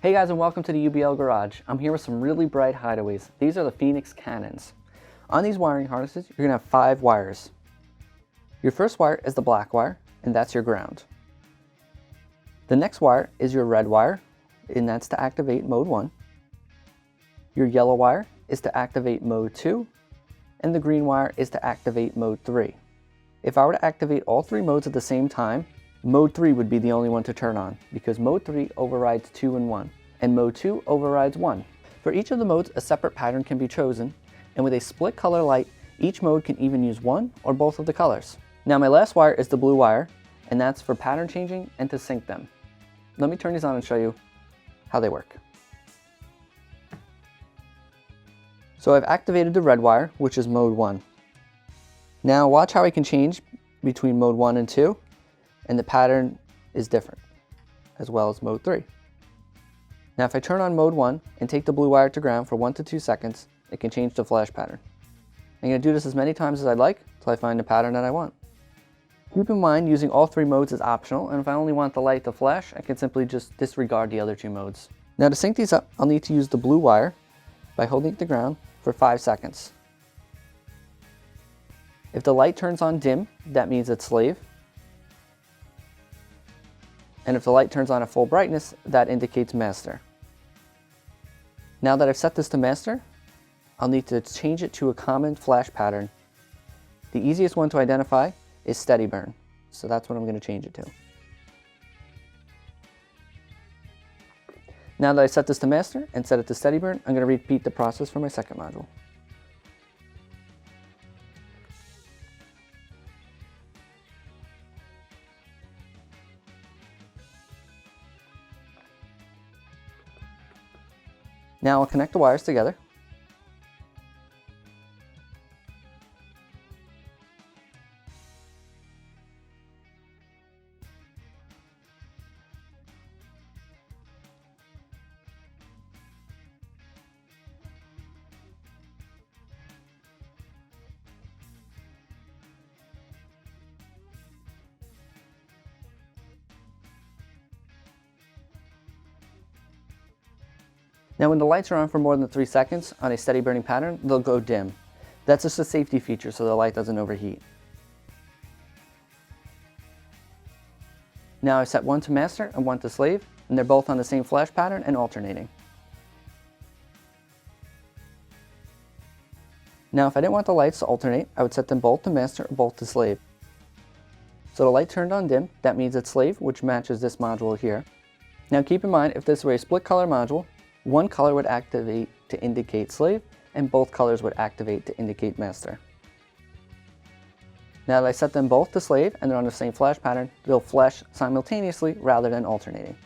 Hey guys, and welcome to the UBL Garage. I'm here with some really bright hideaways. These are the Feniex Cannons. On these wiring harnesses, you're going to have 5 wires. Your first wire is the black wire, and that's your ground. The next wire is your red wire, and that's to activate mode 1. Your yellow wire is to activate mode 2, and the green wire is to activate mode 3. If I were to activate all 3 modes at the same time, mode 3 would be the only one to turn on, because mode 3 overrides 2 and 1, and mode 2 overrides 1. For each of the modes, a separate pattern can be chosen, and with a split color light, each mode can even use one or both of the colors. Now my last wire is the blue wire, and that's for pattern changing and to sync them. Let me turn these on and show you how they work. So I've activated the red wire, which is mode 1. Now watch how I can change between mode 1 and 2, and the pattern is different, as well as mode 3. Now if I turn on mode 1 and take the blue wire to ground for 1 to 2 seconds, it can change the flash pattern. I'm going to do this as many times as I'd like until I find the pattern that I want. Keep in mind using all 3 modes is optional, and if I only want the light to flash, I can simply just disregard the other 2 modes. Now to sync these up, I'll need to use the blue wire by holding it to ground for 5 seconds. If the light turns on dim, that means it's slave. And if the light turns on at full brightness, that indicates master. Now that I've set this to master, I'll need to change it to a common flash pattern. The easiest one to identify is steady burn, so that's what I'm going to change it to. Now that I set this to master and set it to steady burn, I'm going to repeat the process for my second module. Now I'll connect the wires together. Now when the lights are on for more than 3 seconds on a steady burning pattern, they'll go dim. That's just a safety feature so the light doesn't overheat. Now I've set one to master and one to slave, and they're both on the same flash pattern and alternating. Now if I didn't want the lights to alternate, I would set them both to master or both to slave. So the light turned on dim, that means it's slave, which matches this module here. Now keep in mind, if this were a split color module, one color would activate to indicate slave, and both colors would activate to indicate master. Now that I set them both to slave and they're on the same flash pattern, they'll flash simultaneously rather than alternating.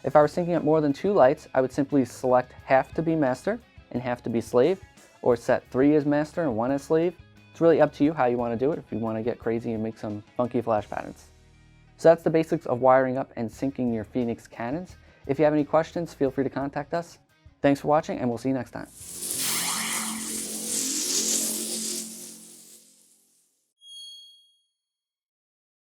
If I were syncing up more than 2 lights, I would simply select half to be master and half to be slave, or set 3 as master and 1 as slave. It's really up to you how you want to do it, if you want to get crazy and make some funky flash patterns. So that's the basics of wiring up and syncing your Feniex Cannons. If you have any questions, feel free to contact us. Thanks for watching, and we'll see you next time.